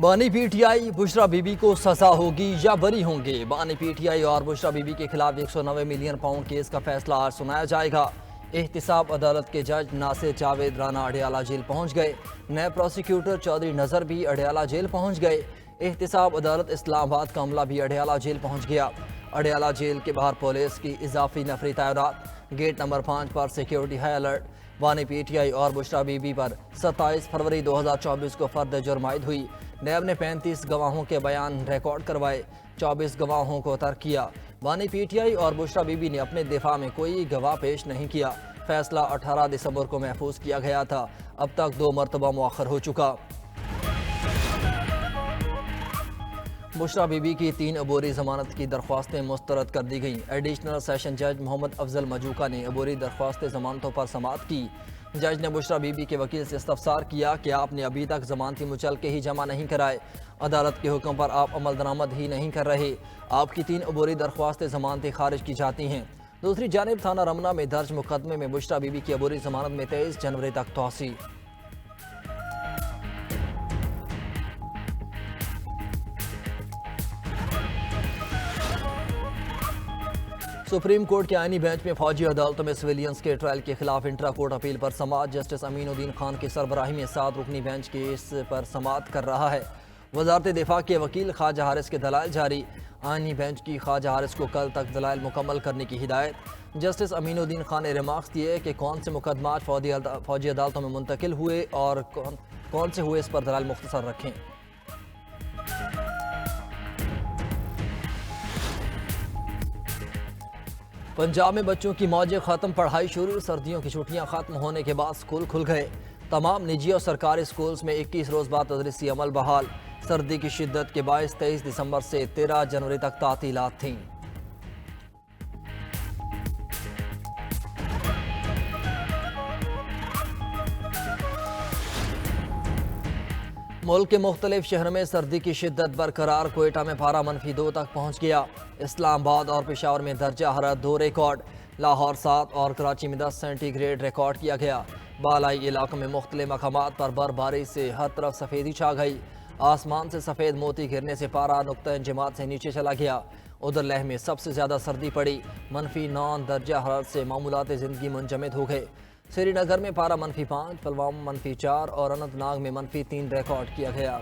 بانی P T I Bushra be be کو سزا ہوگی یا بری ہوں گے؟ بانی پی ٹی آئی اور بشرا بی بی کے خلاف 190 ملین پاؤنڈ کیس کا فیصلہ آج سنایا جائے گا۔ احتساب عدالت کے جج ناصر جاوید رانا اڈیالہ جیل پہنچ گئے۔ نئے پروسیکیوٹر چودھری نذر بھی اڈیالہ جیل پہنچ گئے۔ احتساب عدالت اسلام آباد کا عملہ بھی اڈیالہ جیل پہنچ گیا۔ اڈیالہ جیل کے باہر پولیس کی اضافی نفری تعینات، گیٹ نمبر 5 پر سیکیورٹی ہائی الرٹ۔ بانی پی ٹی آئی اور بشرا بی بی پر 27 فروری 2024 کو فرد جرم عائد ہوئی۔ نیب نے 35 گواہوں کے بیان ریکارڈ کروائے، 24 گواہوں کو ترک کیا۔ بانی پی ٹی آئی اور بشرا بی بی نے اپنے دفاع میں کوئی گواہ پیش نہیں کیا۔ فیصلہ 18 دسمبر کو محفوظ کیا گیا تھا، اب تک 2 مرتبہ مؤخر ہو چکا۔ بشرا بی بی کی 3 عبوری ضمانت کی درخواستیں مسترد کر دی گئیں۔ ایڈیشنل سیشن جج محمد افضل مجوکا نے عبوری درخواست ضمانتوں پر سماعت کی۔ جج نے بشرا بی بی کے وکیل سے استفسار کیا کہ آپ نے ابھی تک ضمانتی مچلقے ہی جمع نہیں کرائے، عدالت کے حکم پر آپ عمل درآمد ہی نہیں کر رہے، آپ کی 3 عبوری درخواستیں ضمانتیں خارج کی جاتی ہیں۔ دوسری جانب تھانہ رمنا میں درج مقدمے میں بشرا بی بی کی عبوری ضمانت میں 23 جنوری تک توسیع۔ سپریم کورٹ کے آئینی بینچ میں فوجی عدالتوں میں سویلینز کے ٹرائل کے خلاف انٹرا کورٹ اپیل پر سماعت۔ جسٹس امین الدین خان کی سربراہی میں 7 رکنی بینچ کیس پر سماعت کر رہا ہے۔ وزارت دفاع کے وکیل خواجہ حارث کے دلائل جاری۔ آئینی بینچ کی خواجہ حارث کو کل تک دلائل مکمل کرنے کی ہدایت۔ جسٹس امین الدین خان نے ریمارکس دیے کہ کون سے مقدمات فوجی عدالتوں میں منتقل ہوئے اور کون سے ہوئے، اس پر دلائل مختصر رکھیں۔ پنجاب میں بچوں کی موجیں ختم، پڑھائی شروع۔ سردیوں کی چھٹیاں ختم ہونے کے بعد سکول کھل گئے۔ تمام نجی اور سرکاری سکولز میں 21 روز بعد تدریسی عمل بحال۔ سردی کی شدت کے باعث 23 دسمبر سے 13 جنوری تک تعطیلات تھیں۔ ملک کے مختلف شہروں میں سردی کی شدت برقرار۔ کوئٹہ میں پارہ -2 تک پہنچ گیا۔ اسلام آباد اور پشاور میں درجہ حرارت 2 ریکارڈ۔ لاہور 7 اور کراچی میں 10 سینٹی گریڈ ریکارڈ کیا گیا۔ بالائی علاقوں میں مختلف مقامات پر برفباری سے ہر طرف سفیدی چھا گئی۔ آسمان سے سفید موتی گرنے سے پارہ نقطہ انجماد سے نیچے چلا گیا۔ ادھر لیہ میں سب سے زیادہ سردی پڑی، -9 درجہ حرارت سے معمولات زندگی منجمد ہو گئے۔ سری نگر میں پارہ -5، پلوامہ -4 اور اننت ناگ میں -3 ریکارڈ کیا گیا۔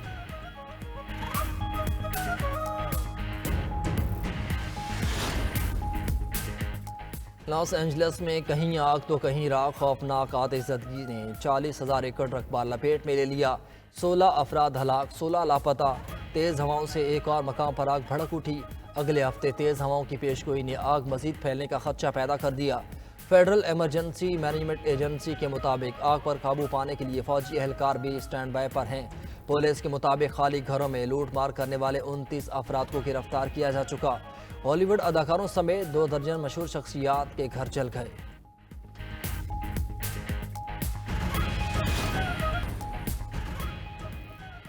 لاس اینجلس میں کہیں آگ تو کہیں راکھ، خوفناک آتش زدگی نے 40,000 ایکڑ رقبہ لپیٹ میں لے لیا۔ 16 افراد ہلاک، 16 لاپتہ۔ تیز ہواؤں سے ایک اور مقام پر آگ بھڑک اٹھی۔ اگلے ہفتے تیز ہواؤں کی پیشگوئی نے آگ مزید پھیلنے کا خدشہ پیدا کر دیا۔ فیڈرل ایمرجنسی مینجمنٹ ایجنسی کے مطابق آگ پر قابو پانے کے لیے فوجی اہلکار بھی اسٹینڈ بائی پر ہیں۔ پولیس کے مطابق خالی گھروں میں لوٹ مار کرنے والے 29 افراد کو گرفتار کیا جا چکا۔ ہالی ووڈ اداکاروں سمیت 2 درجن مشہور شخصیات کے گھر جل گئے۔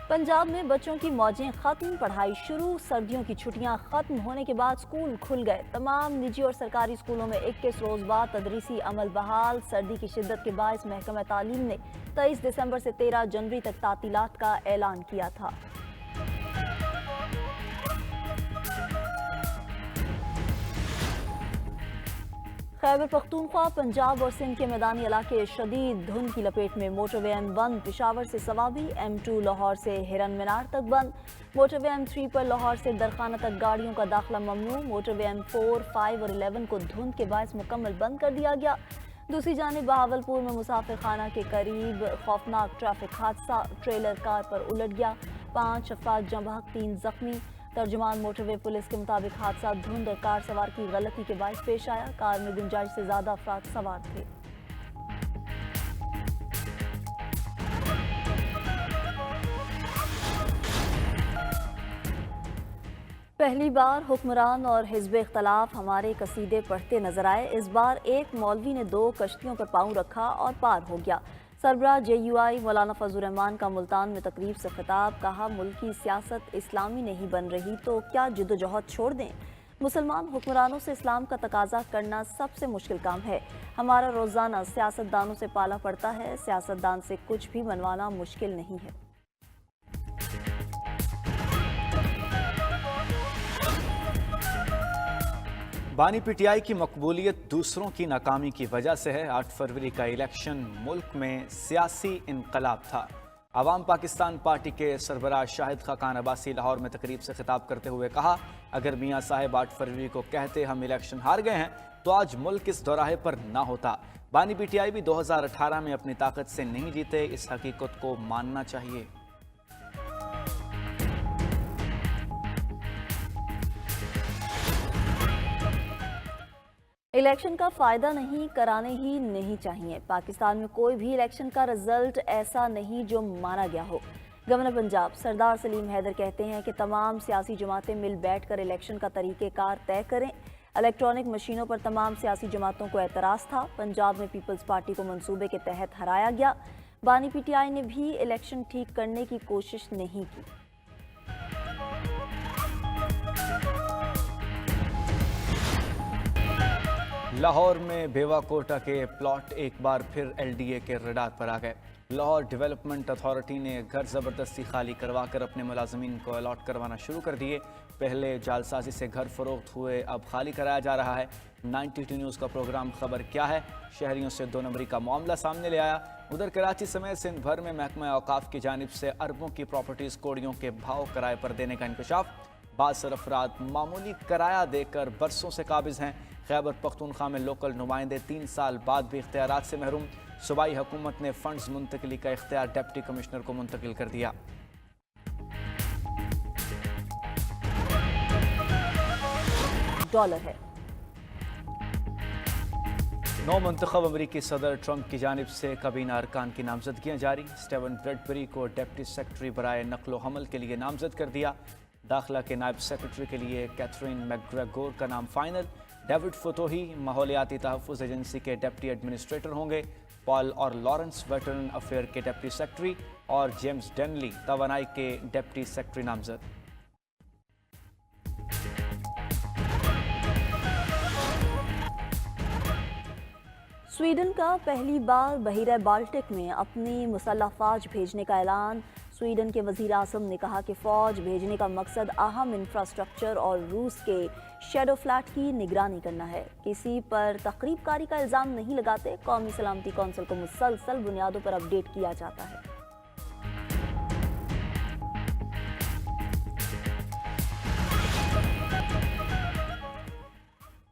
پنجاب میں بچوں کی موجیں ختم، پڑھائی شروع۔ سردیوں کی چھٹیاں ختم ہونے کے بعد سکول کھل گئے۔ تمام نجی اور سرکاری سکولوں میں 21 روز بعد تدریسی عمل بحال۔ سردی کی شدت کے باعث محکمہ تعلیم نے 23 دسمبر سے 13 جنوری تک تعطیلات کا اعلان کیا تھا۔ خیبر پختونخوا، پنجاب اور سندھ کے میدانی علاقے شدید دھند کی لپیٹ میں۔ موٹر وے M1 پشاور سے سوابی، M2 لاہور سے ہرن مینار تک بند۔ موٹر وے M3 پر لاہور سے درخانہ تک گاڑیوں کا داخلہ ممنوع۔ موٹر وے M4، 5 اور 11 کو دھند کے باعث مکمل بند کر دیا گیا۔ دوسری جانب بہاولپور میں مسافر خانہ کے قریب خوفناک ٹریفک حادثہ، ٹریلر کار پر الٹ گیا، 5 افراد جاں بحق، 3 زخمی۔ ترجمان موٹر وے پولیس کے مطابق حادثہ دھند اور کار سوار کی غلطی کے باعث پیش آیا۔ کار میں گنجائش سے زیادہ افراد سوار تھے۔ پہلی بار حکمران اور حزب اختلاف ہمارے قصیدے پڑھتے نظر آئے۔ اس بار ایک مولوی نے 2 کشتیوں پر پاؤں رکھا اور پار ہو گیا۔ سربراہ JUI مولانا فضل الرحمان کا ملتان میں تقریب سے خطاب، کہا ملکی سیاست اسلامی نہیں بن رہی تو کیا جدوجہد چھوڑ دیں؟ مسلمان حکمرانوں سے اسلام کا تقاضا کرنا سب سے مشکل کام ہے۔ ہمارا روزانہ سیاستدانوں سے پالا پڑتا ہے، سیاستدان سے کچھ بھی منوانا مشکل نہیں ہے۔ بانی پی ٹی آئی کی مقبولیت دوسروں کی ناکامی کی وجہ سے ہے۔ 8 فروری کا الیکشن ملک میں سیاسی انقلاب تھا۔ عوام پاکستان پارٹی کے سربراہ شاہد خاقان عباسی لاہور میں تقریب سے خطاب کرتے ہوئے کہا، اگر میاں صاحب 8 فروری کو کہتے ہم الیکشن ہار گئے ہیں تو آج ملک اس دوراہے پر نہ ہوتا۔ بانی پی ٹی آئی بھی 2018 میں اپنی طاقت سے نہیں جیتے، اس حقیقت کو ماننا چاہیے۔ الیکشن کا فائدہ نہیں کرانے ہی نہیں چاہیے۔ پاکستان میں کوئی بھی الیکشن کا رزلٹ ایسا نہیں جو مانا گیا ہو۔ گورنر پنجاب سردار سلیم حیدر کہتے ہیں کہ تمام سیاسی جماعتیں مل بیٹھ کر الیکشن کا طریقہ کار طے کریں۔ الیکٹرانک مشینوں پر تمام سیاسی جماعتوں کو اعتراض تھا۔ پنجاب میں پیپلز پارٹی کو منصوبے کے تحت ہرایا گیا۔ بانی پی ٹی آئی نے بھی الیکشن ٹھیک کرنے کی کوشش نہیں کی۔ لاہور میں بیوا کوٹا کے پلاٹ ایک بار پھر ایل ڈی اے کے رڈار پر آ گئے۔ لاہور ڈیولپمنٹ اتھارٹی نے گھر زبردستی خالی کروا کر اپنے ملازمین کو الاٹ کروانا شروع کر دیے۔ پہلے جعلسازی سے گھر فروخت ہوئے، اب خالی کرایا جا رہا ہے۔ 92 نیوز کا پروگرام خبر کیا ہے شہریوں سے 2 نمبری کا معاملہ سامنے لے آیا۔ ادھر کراچی سمیت سندھ بھر میں محکمہ اوقاف کی جانب سے اربوں کی پراپرٹیز کوڑیوں کے بھاؤ کرائے پر دینے کا انکشاف۔ بعض افراد معمولی کرایہ دے کر برسوں سے قابض ہیں۔ خیبر پختونخوا میں لوکل نمائندے 3 سال بعد بھی اختیارات سے محروم۔ صوبائی حکومت نے فنڈز منتقلی کا اختیار ڈپٹی کمشنر کو منتقل کر دیا۔ ڈالر ہے۔ نو منتخب امریکی صدر ٹرمپ کی جانب سے کابینہ ارکان کی نامزدگیاں جاری۔ اسٹیون بریڈبری کو ڈپٹی سیکرٹری برائے نقل و حمل کے لیے نامزد کر دیا۔ داخلہ کے نائب سیکرٹری کے لیے کیتھرین میک گریگور کا نام فائنل۔ ڈیوڈ فتوحی ماحولیاتی تحفظ ایجنسی کے ڈپٹی ایڈمنسٹریٹر ہوں گے۔ پال اور لارنس ویٹرن افیئر کے ڈپٹی سیکرٹری اور جیمز ڈینلی توانائی کے ڈپٹی سیکرٹری نامزد۔ سویڈن کا پہلی بار بحیرہ بالٹک میں اپنی مسلح فوج بھیجنے کا اعلان۔ سویڈن کے وزیر اعظم نے کہا کہ فوج بھیجنے کا مقصد اہم انفراسٹرکچر اور روس کے شیڈو فلیٹ کی نگرانی کرنا ہے۔ کسی پر تخریب کاری کا الزام نہیں لگاتے۔ قومی سلامتی کونسل کو مسلسل بنیادوں پر اپ ڈیٹ کیا جاتا ہے۔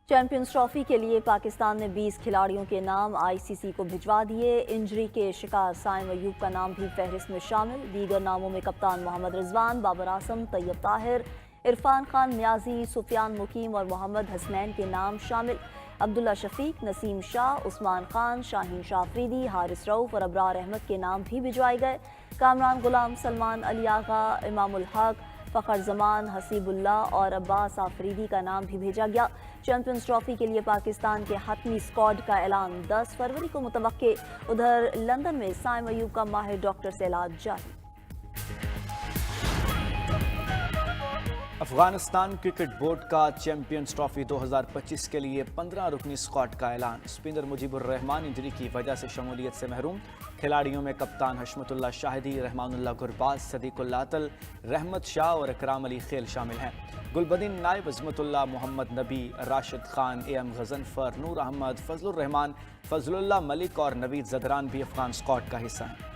چیمپئنز ٹرافی کے لیے پاکستان نے 20 کھلاڑیوں کے نام آئی سی سی کو بھجوا دیے۔ انجری کے شکار سائم ایوب کا نام بھی فہرست میں شامل۔ دیگر ناموں میں کپتان محمد رضوان، بابر اعظم، طیب طاہر، عرفان خان نیازی، سفیان مقیم اور محمد حسنین کے نام شامل۔ عبداللہ شفیق، نسیم شاہ، عثمان خان، شاہین شاہ افریدی، حارث رؤف اور ابرار احمد کے نام بھی بھجوائے گئے۔ کامران غلام، سلمان علی آغا، امام الحق، فخر زمان، حسیب اللہ اور عباس آفریدی کا نام بھی بھیجا گیا۔ چیمپئنز ٹرافی کے لیے پاکستان کے حتمی اسکواڈ کا اعلان 10 فروری کو متوقع۔ ادھر لندن میں سائم ایوب کا ماہر ڈاکٹر سے علاج جاری۔ افغانستان کرکٹ بورڈ کا چیمپئنز ٹرافی 2025 کے لیے 15 رکنی اسکواڈ کا اعلان۔ اسپنر مجیب الرحمان انجری کی وجہ سے شمولیت سے محروم۔ کھلاڑیوں میں کپتان حشمت اللہ شاہدی، رحمان اللہ گرباز، صدیق اللہ عطل، رحمت شاہ اور اکرام علی خیل شامل ہیں۔ گلبدین نائب، عظمت اللہ، محمد نبی، راشد خان، اے ایم غضنفر، نور احمد، فضل الرحمان، فضل اللہ ملک اور نوید زدران بھی افغان اسکواڈ کا حصہ ہیں۔